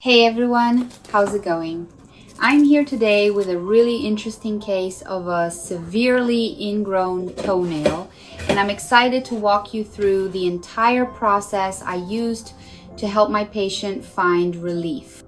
Hey everyone, how's it going? I'm here today with a really interesting case of a severely ingrown toenail, and I'm excited to walk you through the entire process I used to help my patient find relief.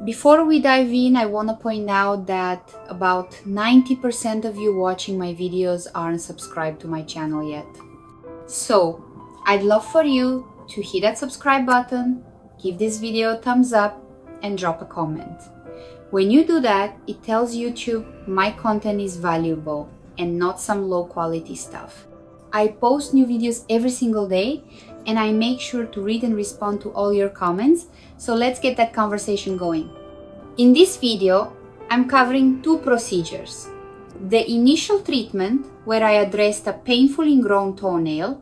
Before we dive in, I want to point out that about 90% of you watching my videos aren't subscribed to my channel yet. So, I'd love for you to hit that subscribe button, give this video a thumbs up, and drop a comment. When you do that, it tells YouTube my content is valuable and not some low quality stuff. I post new videos every single day and I make sure to read and respond to all your comments, so let's get that conversation going. In this video, I'm covering two procedures. The initial treatment, where I addressed a painful ingrown toenail,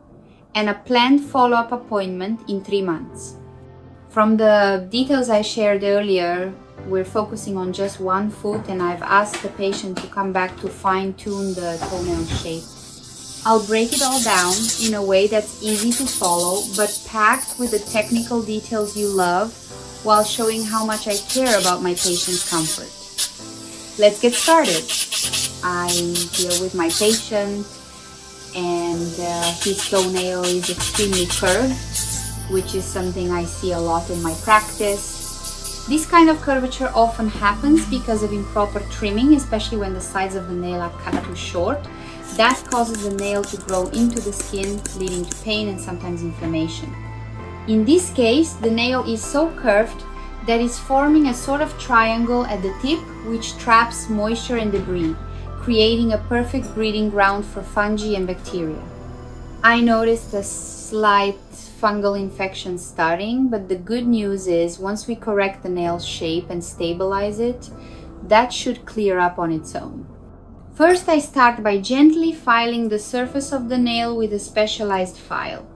and a planned follow-up appointment in 3 months. From the details I shared earlier, we're focusing on just one foot, and I've asked the patient to come back to fine-tune the toenail shape. I'll break it all down in a way that's easy to follow, but packed with the technical details you love, while showing how much I care about my patient's comfort. Let's get started. I'm here with my patient, and his toenail is extremely curved, which is something I see a lot in my practice. This kind of curvature often happens because of improper trimming, especially when the sides of the nail are cut too short. That causes the nail to grow into the skin, leading to pain and sometimes inflammation. In this case, the nail is so curved that it's forming a sort of triangle at the tip, which traps moisture and debris, creating a perfect breeding ground for fungi and bacteria. I noticed a slight fungal infection starting, but the good news is once we correct the nail shape and stabilize it, that should clear up on its own. First, I start by gently filing the surface of the nail with a specialized file.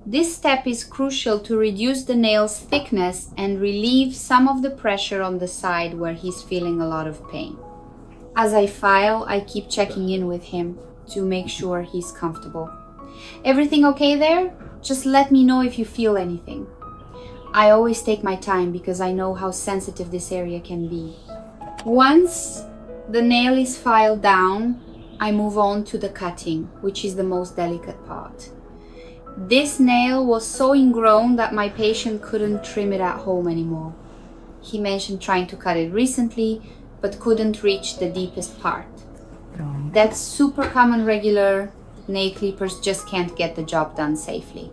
This step is crucial to reduce the nail's thickness and relieve some of the pressure on the side where he's feeling a lot of pain. As I file, I keep checking in with him to make sure he's comfortable. Everything okay there? Just let me know if you feel anything. I always take my time because I know how sensitive this area can be. Once the nail is filed down, I move on to the cutting, which is the most delicate part. This nail was so ingrown that my patient couldn't trim it at home anymore. He mentioned trying to cut it recently, but couldn't reach the deepest part. That's super common. Regular nail clippers just can't get the job done safely.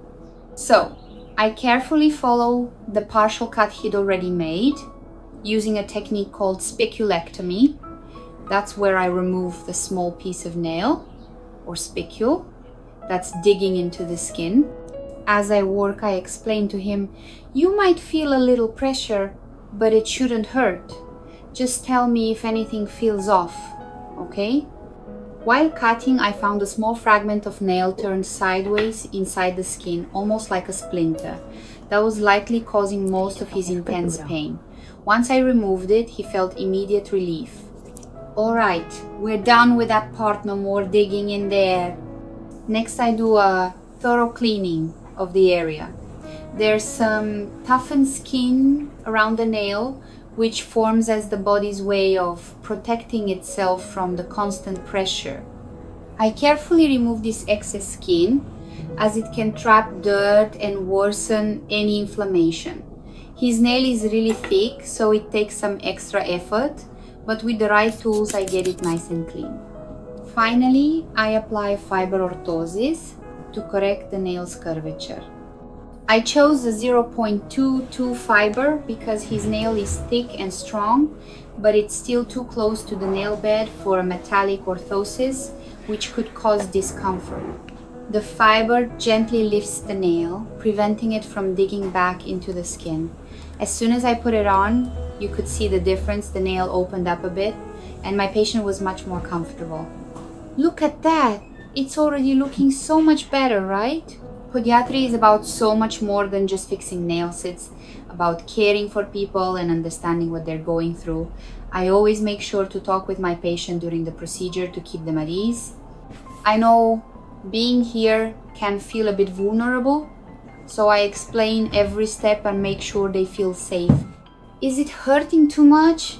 So, I carefully follow the partial cut he'd already made, using a technique called spiculectomy. That's where I remove the small piece of nail, or spicule, that's digging into the skin. As I work, I explain to him, you might feel a little pressure, but it shouldn't hurt. Just tell me if anything feels off, okay? While cutting, I found a small fragment of nail turned sideways inside the skin, almost like a splinter. That was likely causing most of his intense pain. Once I removed it, he felt immediate relief. Alright, we're done with that part, no more digging in there. Next, I do a thorough cleaning of the area. There's some toughened skin around the nail, which forms as the body's way of protecting itself from the constant pressure. I carefully remove this excess skin, as it can trap dirt and worsen any inflammation. His nail is really thick, so it takes some extra effort, but with the right tools I get it nice and clean. Finally, I apply fiber orthosis to correct the nail's curvature. I chose a 0.22 fiber because his nail is thick and strong, but it's still too close to the nail bed for a metallic orthosis, which could cause discomfort. The fiber gently lifts the nail, preventing it from digging back into the skin. As soon as I put it on, you could see the difference. The nail opened up a bit, and my patient was much more comfortable. Look at that! It's already looking so much better, right? Podiatry is about so much more than just fixing nails. It's about caring for people and understanding what they're going through. I always make sure to talk with my patient during the procedure to keep them at ease. I know being here can feel a bit vulnerable, so I explain every step and make sure they feel safe. Is it hurting too much?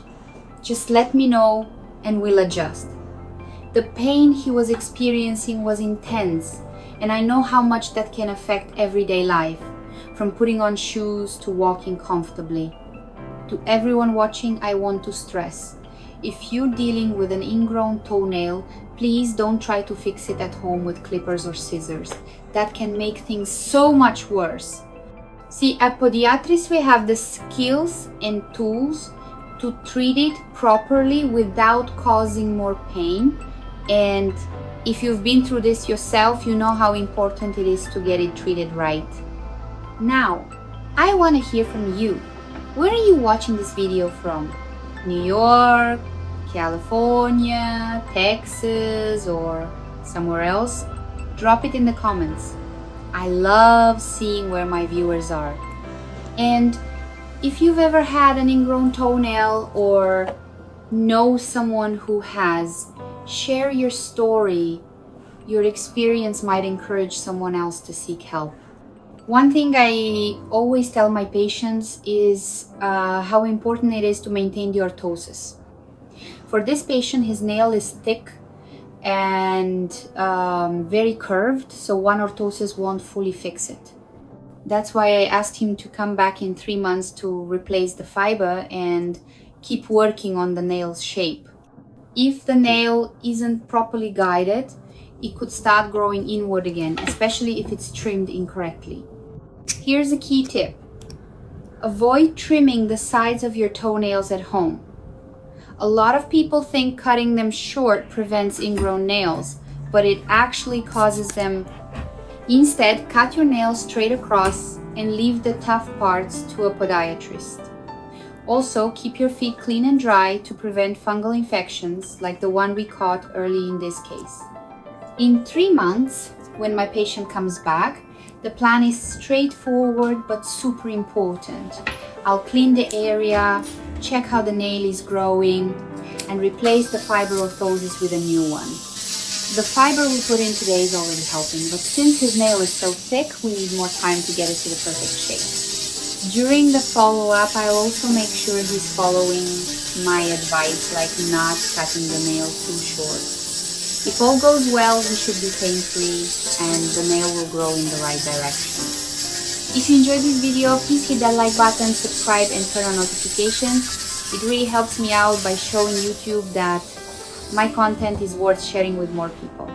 Just let me know and we'll adjust. The pain he was experiencing was intense, and I know how much that can affect everyday life, from putting on shoes to walking comfortably. To everyone watching, I want to stress, if you're dealing with an ingrown toenail, please don't try to fix it at home with clippers or scissors. That can make things so much worse. See, at Podiatrist, we have the skills and tools to treat it properly without causing more pain. And if you've been through this yourself, you know how important it is to get it treated right. Now, I want to hear from you. Where are you watching this video from? New York, California, Texas, or somewhere else? Drop it in the comments. I love seeing where my viewers are. And if you've ever had an ingrown toenail or know someone who has, share your story. Your experience might encourage someone else to seek help. One thing I always tell my patients is how important it is to maintain the orthosis. For this patient, his nail is thick and very curved, so one orthosis won't fully fix it. That's why I asked him to come back in 3 months to replace the fiber and keep working on the nail's shape. If the nail isn't properly guided, it could start growing inward again, especially if it's trimmed incorrectly. Here's a key tip. Avoid trimming the sides of your toenails at home. A lot of people think cutting them short prevents ingrown nails, but it actually causes them. Instead, cut your nails straight across and leave the tough parts to a podiatrist. Also, keep your feet clean and dry to prevent fungal infections like the one we caught early in this case. In 3 months, when my patient comes back, the plan is straightforward but super important. I'll clean the area, check how the nail is growing, and replace the fiber orthosis with a new one. The fiber we put in today is already helping, but since his nail is so thick, we need more time to get it to the perfect shape. During the follow-up, I'll also make sure he's following my advice, like not cutting the nail too short. If all goes well, he should be pain-free and the nail will grow in the right direction. If you enjoyed this video, please hit that like button, subscribe, and turn on notifications. It really helps me out by showing YouTube that my content is worth sharing with more people.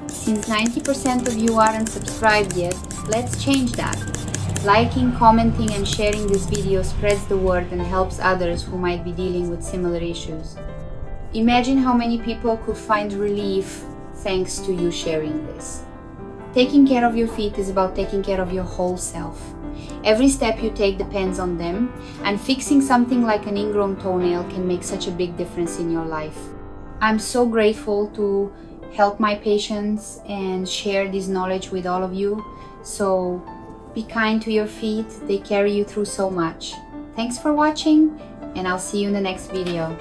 Since 90% of you aren't subscribed yet, let's change that. Liking, commenting, and sharing this video spreads the word and helps others who might be dealing with similar issues. Imagine how many people could find relief thanks to you sharing this. Taking care of your feet is about taking care of your whole self. Every step you take depends on them, and fixing something like an ingrown toenail can make such a big difference in your life. I'm so grateful to help my patients and share this knowledge with all of you. So be kind to your feet, they carry you through so much. Thanks for watching, and I'll see you in the next video.